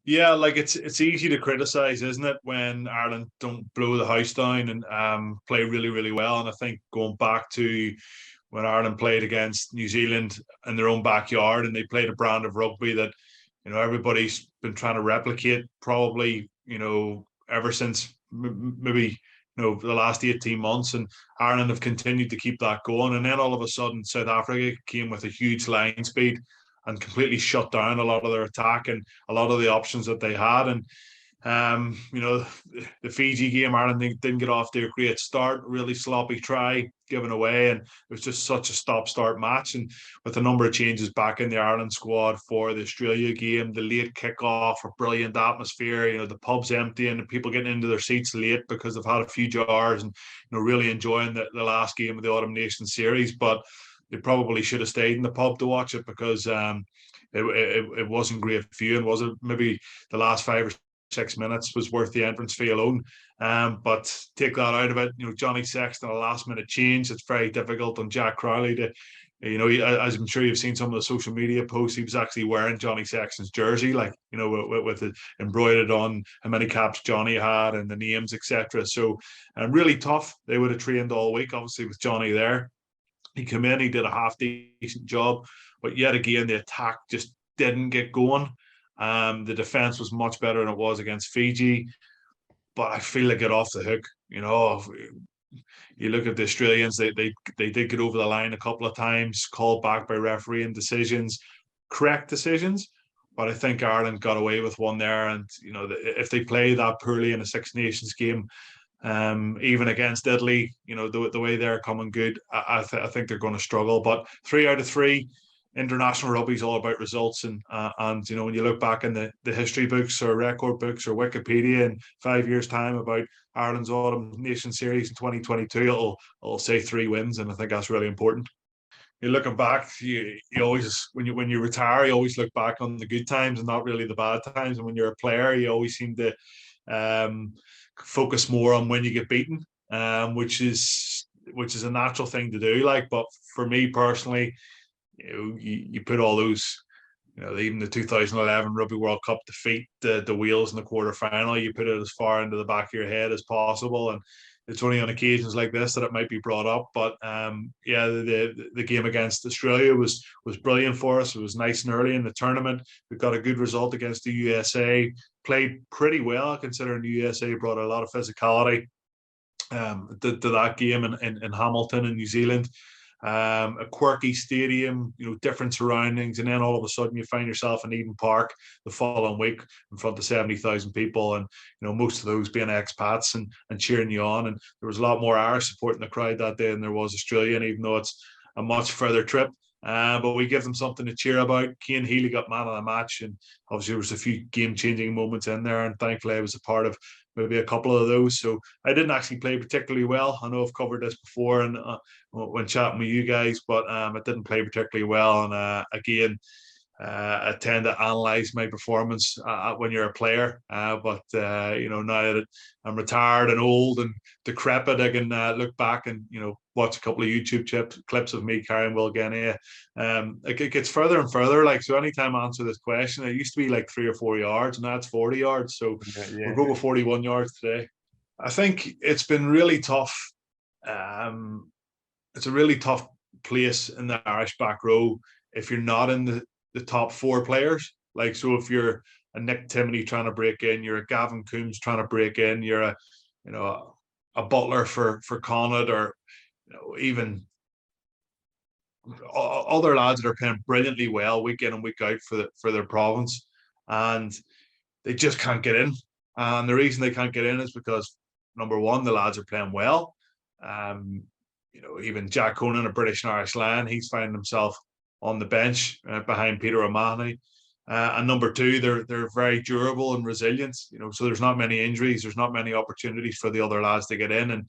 Yeah, like it's easy to criticize, isn't it, when Ireland don't blow the house down and play really, really well. And I think going back to when Ireland played against New Zealand in their own backyard and they played a brand of rugby that, everybody's been trying to replicate probably, ever since maybe, the last 18 months. And Ireland have continued to keep that going. And then all of a sudden, South Africa came with a huge line speed and completely shut down a lot of their attack and a lot of the options that they had. And the Fiji game, Ireland didn't get off to a great start, really sloppy try given away, and it was just such a stop-start match. And with a number of changes back in the Ireland squad for the Australia game, the late kickoff, a brilliant atmosphere, the pub's emptying and people getting into their seats late because they've had a few jars and really enjoying the last game of the Autumn Nations series. But they probably should have stayed in the pub to watch it because it wasn't great viewing, was it? Maybe the last 5 or 6 minutes was worth the entrance fee alone. But take that out of it, Johnny Sexton, a last minute change. It's very difficult on Jack Crowley to, as I'm sure you've seen some of the social media posts, he was actually wearing Johnny Sexton's jersey, like, with it embroidered on how many caps Johnny had and the names, etc. So really tough. They would have trained all week, obviously, with Johnny there. He came in, he did a half decent job, but yet again, the attack just didn't get going. The defense was much better than it was against Fiji, but I feel they get off the hook. You look at the Australians; they did get over the line a couple of times, called back by refereeing decisions, correct decisions. But I think Ireland got away with one there, and if they play that poorly in a Six Nations game, even against Italy, the way they're coming good, I think they're going to struggle. But 3 out of 3, international rugby is all about results, and when you look back in the history books or record books or Wikipedia in 5 years' time about Ireland's Autumn Nation Series in 2022, it'll say 3 wins, and I think that's really important. You're looking back, you always when you retire, you always look back on the good times and not really the bad times. And when you're a player, you always seem to um, focus more on when you get beaten, which is a natural thing to do. Like, but for me personally, you put all those, even the 2011 Rugby World Cup defeat, the Wales in the quarterfinal, you put it as far into the back of your head as possible. And it's only on occasions like this that it might be brought up. But yeah, the game against Australia was brilliant for us. It was nice and early in the tournament. We got a good result against the USA. Played pretty well considering the USA brought a lot of physicality to that game in Hamilton in New Zealand. A quirky stadium, different surroundings, and then all of a sudden you find yourself in Eden Park the following week in front of 70,000 people, and most of those being expats and cheering you on. And there was a lot more Irish support in the crowd that day than there was Australian, even though it's a much further trip. But we give them something to cheer about. Cian Healy got man of the match, and obviously there was a few game-changing moments in there, and thankfully I was a part of maybe a couple of those. So I didn't actually play particularly well. I know I've covered this before and when chatting with you guys, but I didn't play particularly well. And again, I tend to analyze my performance when you're a player. But now that I'm retired and old and decrepit, I can look back and watch a couple of YouTube clips of me carrying Will Genia. It gets further and further. Like, so anytime I answer this question, it used to be like 3 or 4 yards, and now it's 40 yards. So Yeah, we'll yeah, go with 41 yards today. I think it's been really tough. Um, it's a really tough place in the Irish back row if you're not in the top 4 players. Like, so if you're a Nick Timoney trying to break in, you're a Gavin Coombs trying to break in, you're a Butler for Connacht, or even other lads that are playing brilliantly well week in and week out for their province, and they just can't get in. And the reason they can't get in is because, number one, the lads are playing well. Um, even Jack Conan, a British and Irish Lion, he's finding himself on the bench behind Peter O'Mahony. And number two, they're very durable and resilient. So there's not many injuries, there's not many opportunities for the other lads to get in. And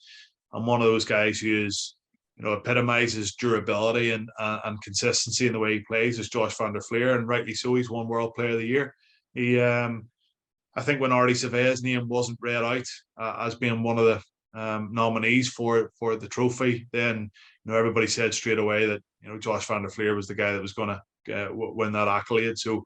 I'm one of those guys who is, epitomizes durability and consistency in the way he plays, is Josh van der Flier, and rightly so. He's won World Player of the Year. He I think when Artie Surveyor's name wasn't read out as being one of the nominees for the trophy, then everybody said straight away that Josh van der Flier was the guy that was going to win that accolade. So,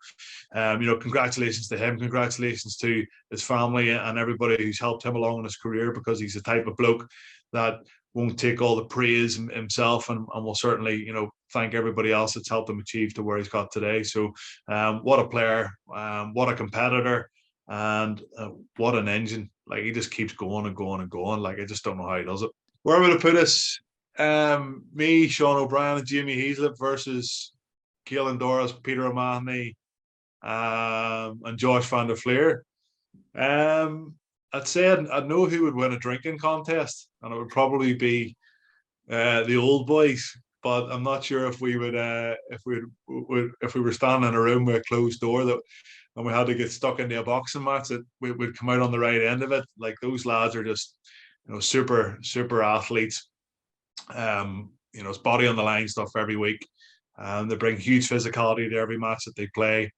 congratulations to him. Congratulations to his family and everybody who's helped him along in his career, because he's the type of bloke that won't take all the praise himself, and will certainly, thank everybody else that's helped him achieve to where he's got today. So, what a player, what a competitor, and what an engine. Like, he just keeps going and going and going. Like, I just don't know how he does it. Where would I put us? Me, Sean O'Brien, and Jamie Heaslip versus Keelan Doris, Peter O'Mahony, and Josh van der Flier. I'd say I'd know who would win a drinking contest, and it would probably be the old boys. But I'm not sure if we would if we were standing in a room with a closed door and we had to get stuck into a boxing match, that we'd come out on the right end of it. Like, those lads are just super athletes. It's body on the line stuff every week. They bring huge physicality to every match that they play.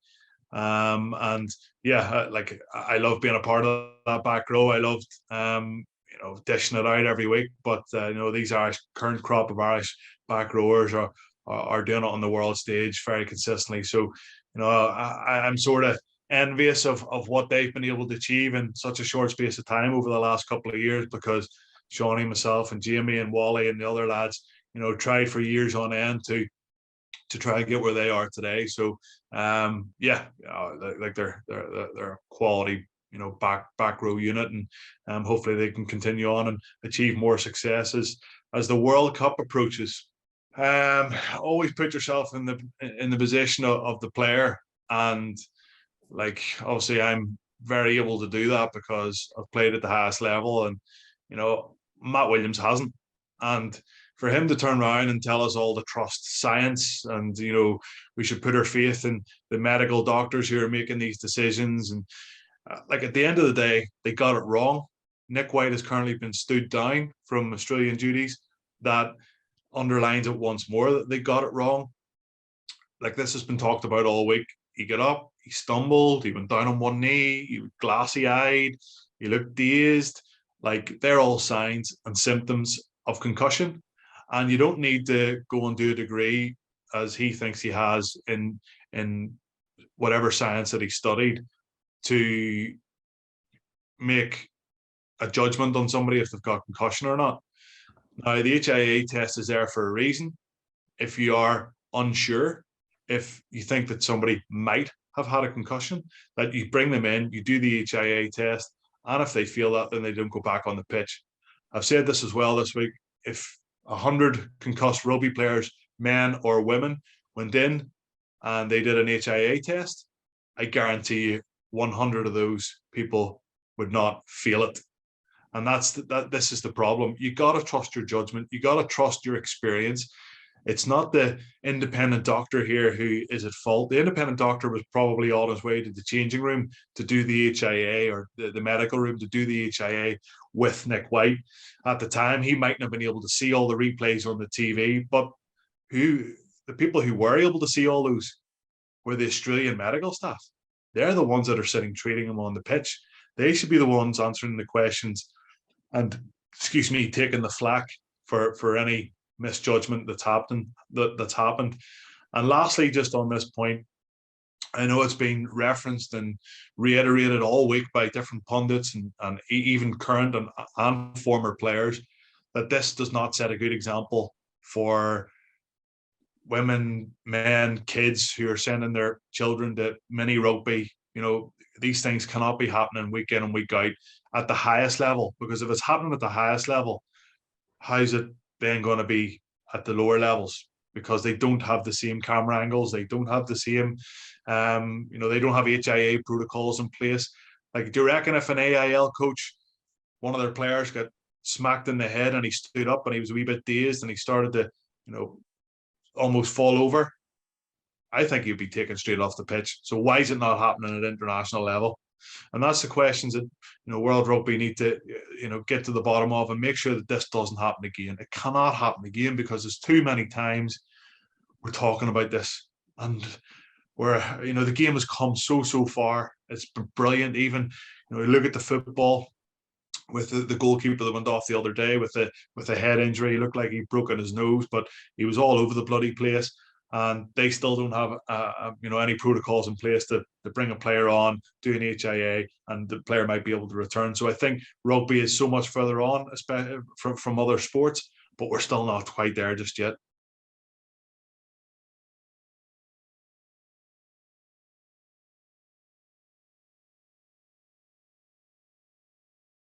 And yeah, like, I love being a part of that back row. I loved dishing it out every week. But these current crop of Irish back rowers are doing it on the world stage very consistently. So I'm sort of envious of what they've been able to achieve in such a short space of time over the last couple of years, because Shawnee, myself, and Jamie and Wally and the other lads, tried for years on end to try and get where they are today. So like, they're a quality back row unit, and hopefully they can continue on and achieve more successes as the World Cup approaches. Always put yourself in the position of the player, and like, obviously I'm very able to do that because I've played at the highest level, and Matt Williams hasn't. And for him to turn around and tell us all to trust science, and we should put our faith in the medical doctors who are making these decisions, and like, at the end of the day, they got it wrong. Nic White has currently been stood down from Australian duties. That underlines it once more that they got it wrong. Like, this has been talked about all week. He got up, he stumbled, he went down on one knee, he was glassy-eyed, he looked dazed. Like, they're all signs and symptoms of concussion. And you don't need to go and do a degree, as he thinks he has, in whatever science that he studied, to make a judgment on somebody if they've got concussion or not. Now, the HIA test is there for a reason. If you are unsure, if you think that somebody might have had a concussion, that you bring them in, you do the HIA test, and if they feel that, then they don't go back on the pitch. I've said this as well this week. If 100 concussed rugby players, men or women, went in and they did an HIA test, I guarantee you 100 of those people would not feel it. And this is the problem. You got to trust your judgment. You got to trust your experience. It's not the independent doctor here who is at fault. The independent doctor was probably on his way to the changing room to do the HIA, or the medical room to do the HIA with Nic White. At the time, he mightn't have been able to see all the replays on the TV, but the people who were able to see all those were the Australian medical staff. They're the ones that are sitting treating him on the pitch. They should be the ones answering the questions and, taking the flak for any misjudgment that's happened. And lastly, just on this point, I know it's been referenced and reiterated all week by different pundits and even current and former players, that this does not set a good example for women, men, kids who are sending their children to mini rugby. These things cannot be happening week in and week out at the highest level, because if it's happening at the highest level, how's it then going to be at the lower levels? Because they don't have the same camera angles, they don't have the same, they don't have HIA protocols in place. Like, do you reckon if an AIL coach, one of their players, got smacked in the head and he stood up and he was a wee bit dazed and he started to, almost fall over, I think he'd be taken straight off the pitch. So why is it not happening at international level? And that's the questions that World Rugby need to get to the bottom of and make sure that this doesn't happen again. It cannot happen again, because there's too many times we're talking about this, and where the game has come so far. It's been brilliant. Even look at the football with the goalkeeper that went off the other day with a head injury. He looked like he'd broken his nose, but he was all over the bloody place. and they still don't have any protocols in place to bring a player on, do an HIA, and the player might be able to return. So I think rugby is so much further on, especially from other sports, but we're still not quite there just yet.